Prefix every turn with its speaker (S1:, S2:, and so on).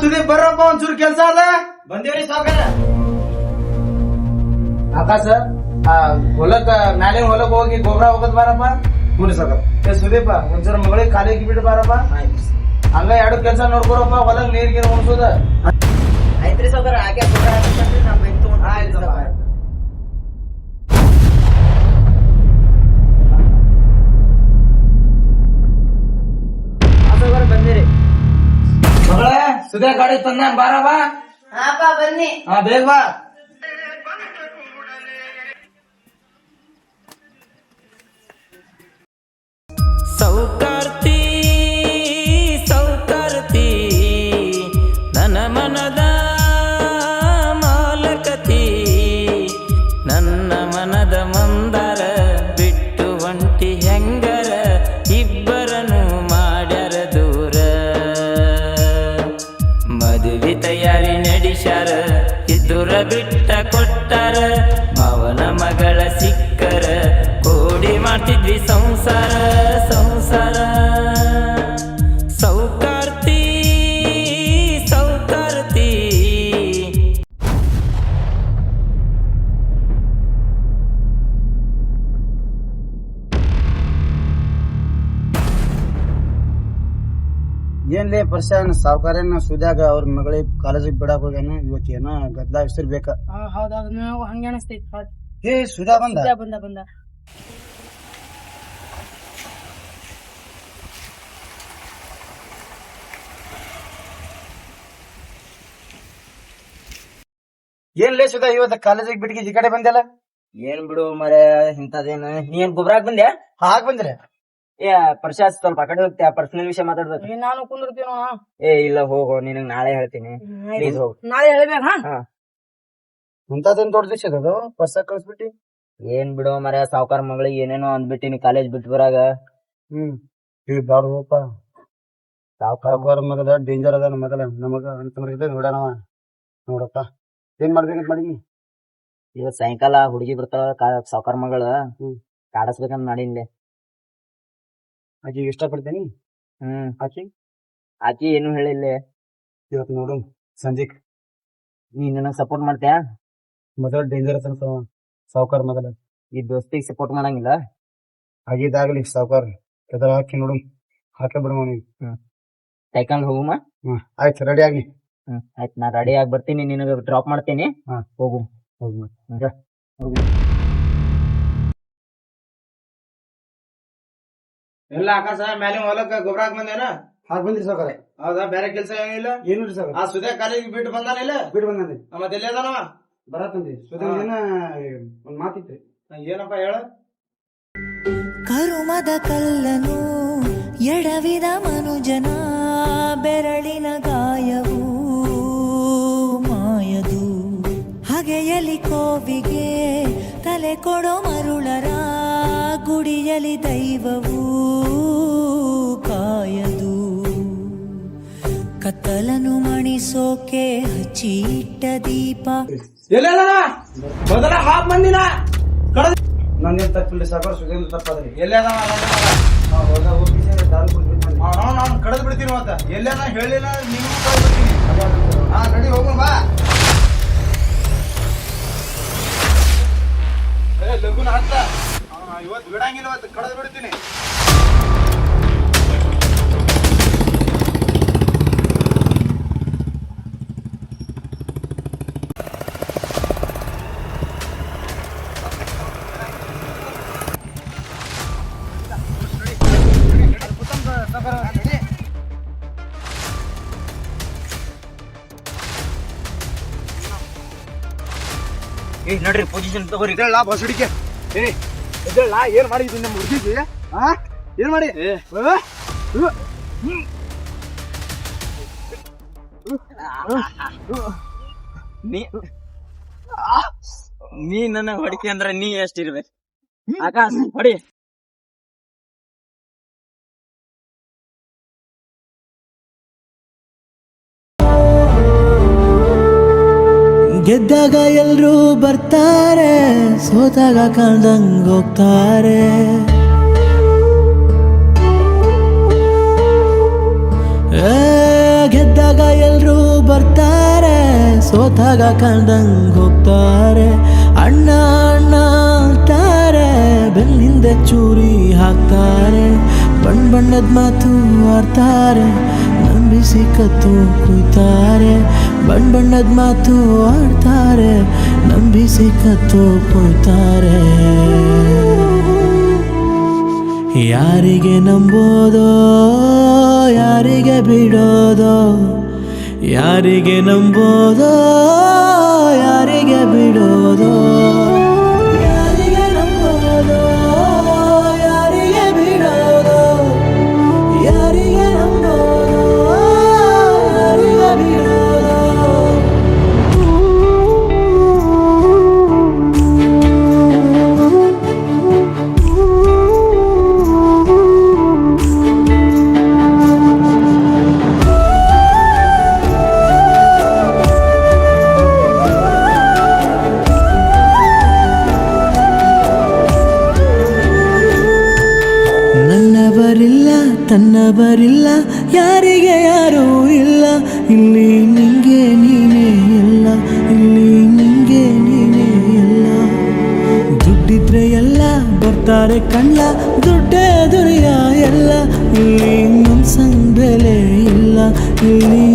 S1: ಸುದೀಪ್ ಬರ್ರಪ್ಪ ಒಂಚೂರು ಕೆಲ್ಸ ಅದ. ಬಂದೇವ್ರಿ ಸಾವ್ಕಾರ. ಆಕಾಶ ಹೊಲಕ್ಕ ಮ್ಯಾಲಿನ ಹೊಲಕ್ ಹೋಗಿ ಗೊಬ್ಬರ ಹೋಗೋದ್ ಬಾರಪ್ಪ. ಹ್ಞೂ ಸಾವ್ಕಾರ. ಸುದೀಪ ಒಂಚೂರು ಮಗಳಿಗೆ ಕಾಲಿಗೆ ಬಿಟ್ಟು ಬಾರಪ್ಪ. ಹಂಗ ಎರಡು ಕೆಲ್ಸ ನೋಡ್ಕೊರಪ್ಪ. ಹೊಲಕ್ ನೀರ್ ಗೀರ್ ಉಣ್ಸೋದ.
S2: ಆಯ್ತ್ರಿ ಸಾವ್ಕಾರ. ಹಾಗೆ ಗೊಬ್ಬರ ಹಾಕಿ ನಾ ಬೈಕ್ ತಗೊಂಡ್
S1: ಆಯ್ತು ಸಾವ್ಕಾರ.
S2: ಬಂದಿರಿ
S1: ಮಗಳೇ ಸುದೇ ಗಾಡಿ ತಂದ ಬಾರಪ್ಪ.
S2: ಹಾಪ ಬನ್ನಿ.
S1: ಹಾ ಬೇಗ ಬಾ.
S3: ಸೌಕಾರ್ತಿ ಸೌಕಾರ್ತಿ ನನ್ನ ಮನದ ಮಾಲಕತಿ, ನನ್ನ ಮನದ ಮಂದರ ಬಿಟ್ಟು ಒಂಟಿ ಹೆಂಗರ ಇಬ್ಬರನು ಮಾಡ್ಯಾರ ದೂರ. ಮದುವೆ ತಯಾರಿ ನಡೆಸ್ಯಾರ ಇದ್ದುರ ಬಿಟ್ಟ ಕೊಟ್ಟಾರ. ಮಾವನ ಮಗಳ ಸಿಕ್ಕರ ಕೋಡಿ ಮಾಡ್ತಿದ್ವಿ ಸಂಸಾರ ಸಂಸಾರ. ಸೌಕಾರ್ತಿ ಸೌಕಾರ್ತಿ.
S1: ಏನ್ಲೇ ಪರ್ಸನ್ ಸಾವ್ಕಾರನ ಸುದ್ಯಾಗ ಅವ್ರ ಮಗಳಿಗೆ ಕಾಲೇಜಿಗೆ ಬಿಡಾಕ್ ಹೋಗ್ಯಾನ. ಇವತ್ತು ಏನೋ ಗದ್ಲ ಹೆಸರ್ಬೇಕ.
S4: ಹೌದೌದು ನಾವು ಹಂಗೆ ಅನಿಸ್ತೈತಿ.
S1: ಏ ಸುಧಾ ಬಂದ.
S4: ಬಂದ ಬಂದ
S1: ಏನ್ಲೇ ಸುಧಾ ಇವತ್ತು ಕಾಲೇಜಿಗೆ ಬಿಟ್ಟಿಗೆ ಈ ಕಡೆ ಬಂದಲ್ಲ.
S2: ಏನ್ ಬಿಡು ಮರೆ ಇಂತದೇನು. ನೀ ಏನ್ ಗೊಬ್ಬರ ಹಾಕ್ ಬಂದ್ಯಾ?
S1: ಹಾಕ್ ಬಂದ್ರೆ
S2: ಏ ಪ್ರಶಾಂತ್ ಸ್ವಲ್ಪ ಆ ಕಡೆ ಹೋಗ್ತೀಯ, ಪರ್ಸನಲ್ ವಿಷಯ ಮಾತಾಡ್ಬೇಕು.
S4: ನಾನು ಕುಂದಿರ್ತೀನೋ.
S2: ಏ ಇಲ್ಲ ಹೋಗು, ನಿನಗ್ ನಾಳೆ ಹೇಳ್ತೀನಿ. ಪ್ಲೀಸ್ ಹೋಗು.
S4: ನಾಳೆ ಹೇಳ್ಬೇಕ.
S1: ಮುಂತಾದೇನ್ ದೊಡ್ಡ ದಿಶ ಅದು ಪರ್ಸ ಕಳ್ಸ್ಬಿಟ್ಟಿ.
S2: ಏನ್ ಬಿಡು ಮರೆ ಸಾವ್ಕಾರ ಮಗಳಿಗೆ ಏನೇನೋ ಅಂದ್ಬಿಟ್ಟಿನಿ ಕಾಲೇಜ್ ಬಿಟ್ಟು ಬರಾಗ.
S1: ಈಗ ಬಾರಪ್ಪ. ಸಾವ್ಕಾರ ಮಗದ ಡೇಂಜರ್ ಅದ ಮೊದಲ ನಮಗ ಅಂತಂದ್ರೆ ನೋಡಣವ. ನೋಡಪ್ಪ ಏನ್ ಮಾಡ್ಬೇಕಂತ ಮಾಡೀನಿ.
S2: ಇವತ್ ಸಾಯಂಕಾಲ ಹುಡುಗಿ ಬರ್ತಾಳ ಸಾವ್ಕಾರ ಮಗಳು. ಕಾಡಸ್ಬೇಕಂತ ಮಾಡೀನಿ.
S1: ಆಕಿ ಇಷ್ಟಪಡ್ತೇನಿ.
S2: ಆಕಿ ಏನು ಹೇಳಿಲ್ಲ.
S1: ಇವತ್ತು ನೋಡು ಸಂಜೆಕ್
S2: ನೀ ನನಗ್ ಸಪೋರ್ಟ್ ಮಾಡ್ತೀಯಾ?
S1: ಮೊದಲ ಡೇಂಜರ್ ಅದ ಸಾವ್ಕಾರ ಮೊದಲ.
S2: ಈ ದೋಸ್ತಿಗೆ ಸಪೋರ್ಟ್ ಮಾಡಂಗಿಲ್ಲ.
S1: ಆಗಿದ್ದಾಗಲಿ ಸಾವ್ಕಾರ ಎದ್ರ ಹಾಕಿ ನೋಡು. ಹಾಕ ಬಿಡುವ
S2: ಕೈಕೊಂಡ್ ಹೋಗುಮ.
S1: ಆಯ್ತು ರೆಡಿ ಆಗಿ.
S2: ಆಯ್ತು ನಾ ರೆಡಿ ಆಗಿ ಬರ್ತೀನಿ, ನಿನಗ ಡ್ರಾಪ್ ಮಾಡ್ತೀನಿ. ಹೋಗು
S1: ಹೋಗು. ಎಲ್ಲ ಆಕಾಶ ಮ್ಯಾಲಿನ ಹೊಲಕ್ಕ ಗೊಬ್ಬರ ಹಾಕ್ ಬಂದೇನ. ಹಾಕ್ ಬಂದ್ರಿ ಸಾವ್ಕಾರ. ಹೌದಾ ಬೇರೆ ಕೆಲ್ಸ ಏನಿಲ್ಲ? ಏನಿಲ್ಲ ಸರ್. ಆ ಸುದ್ಯಾ ಕಾಲೇಜ್ ಬಿಟ್ಟು ಬಂದಾನಿಲ್ಲ? ಬಿಟ್ಟು ಬಂದಾನೆ. ಮತ್ತೆ ಎಲ್ಲಿ ಅದಾನವ? ಬರತ್ತಂದಿ ಸುದ್ಯಾ ಒಂದ್ ಮಾತಿತ್ರಿ. ಏನಪ್ಪಾ ಹೇಳ.
S5: ಕರುಮದ ಕಲ್ಲನು ಎಡವಿದ ಮನುಜನ ಬೆರಳಿನ ಗಾಯವು ಮಾಯದು. ಹಗೆಯಲಿ ಕೋವಿಗೆ ತಲೆ ಕೊಡೋ ಮರುಳರ ಗುಡಿಯಲಿ ದೈವವು ಕಾಯದು. ಕತ್ತಲನು ಮಣಿಸೋಕೆ ಹಚ್ಚಿಟ್ಟ ದೀಪ.
S1: ಮೊದಲ ಹಾಕ್ ಬಂದಿನ ನಂದೇನ್ ತಪ್ಪಿಲ್ಲ ಸಾವ್ಕಾರ. ಸುದ್ದಿ ತಪ್ಪದ್ರಿ. ಎಲ್ಲೇನ ನಾನು ಕಡದ್ ಬಿಡ್ತೀನಿ. ಮತ್ತ ಎಲ್ಲೇನ ಹೇಳಿಲ್ಲ ನೀವು ಕಡದ್ ಬಿಡ್ತೀನಿ. ರೆಡಿ ಹೋಗೋಣ ಬಾ. ಲಘುನ ಹತ್ತ ಇವತ್ತು ಬಿಡಂಗಿಲ್ಲ. ಇವತ್ತು ಕಡದ್ ಬಿಡ್ತೀನಿ.
S2: ನೋಡ್ರಿ ಪೊಸಿಷನ್ ತಗೋರಿ.
S1: ಇದೆಲ್ಲ ಬಸಡಿಕೆ. ಇದೆಲ್ಲ ಏನ್ ಮಾಡಿದ್ವಿ ನಮ್ಮ ಹುಡುಗಿಗೆ? ಏನ್ ಮಾಡಿ
S2: ನೀ ನನ್ನ ಹೊಡಿಕೆ ಅಂದ್ರ ನೀ ಎಷ್ಟಿರ್ಬೇಕು. ಆಕಾಶ ಹೊಡಿ.
S5: ಗೆದ್ದಾಗ ಎಲ್ರೂ ಬರ್ತಾರೆ, ಸೋತಾಗ ಕಾಣ್ದಂಗ್ ಹೋಗ್ತಾರೆ. ಗೆದ್ದಾಗ ಎಲ್ರೂ ಬರ್ತಾರೆ, ಸೋತಾಗ ಕಂಡಂಗ್ ಹೋಗ್ತಾರೆ. ಅಣ್ಣ ಅಣ್ಣ ಅಂತಾರೆ, ಬೆನ್ನಿಂದ ಚೂರಿ ಹಾಕ್ತಾರೆ. ಬಣ್ಣದ ಮಾತು ಆಡ್ತಾರೆ, ನಂಬಿಸಿ ಕತ್ತು ಕುಯ್ತಾರೆ. ಬಣ್ಣದ ಮಾತು ಆಡ್ತಾರೆ, ನಂಬಿಸಿ ಕತ್ತು ಕುಯ್ತಾರೆ. ಯಾರಿಗೆ ನಂಬೋದೋ ಯಾರಿಗೆ ಬಿಡೋದೋ, ಯಾರಿಗೆ ನಂಬೋದೋ ಯಾರಿಗೆ ಬಿಡೋದೋ, ಯಾರಿಗೆ ನಂಬೋದೋ ಯಾರಿಗೆ ಬಿಡೋದೋ, ಯಾರಿಗೆ ನಂಬೋದೋ ಯಾರಿಗೆ ಬಿಡೋದೋ. ನನ್ನವರಿಲ್ಲ ತನ್ನವರಿಲ್ಲ, ಯಾರಿಗೆ ಯಾರೂ ಇಲ್ಲ. ಇಲ್ಲಿ ನಿಂಗೆ ನೀನೇ ಎಲ್ಲ, ಇಲ್ಲಿ ನಿಂಗೆ ನೀನೇ ಎಲ್ಲ. ದುಡ್ಡಿದ್ರೆ ಎಲ್ಲ ಬರ್ತಾರೆ ಕಣ್ಣ, ದುಡ್ಡೇ ದುನಿಯಾ ಎಲ್ಲ. ಇಲ್ಲಿ ಮನ್ಸಂಗ್ ಬೆಲೆ ಇಲ್ಲ, ಇಲ್ಲಿ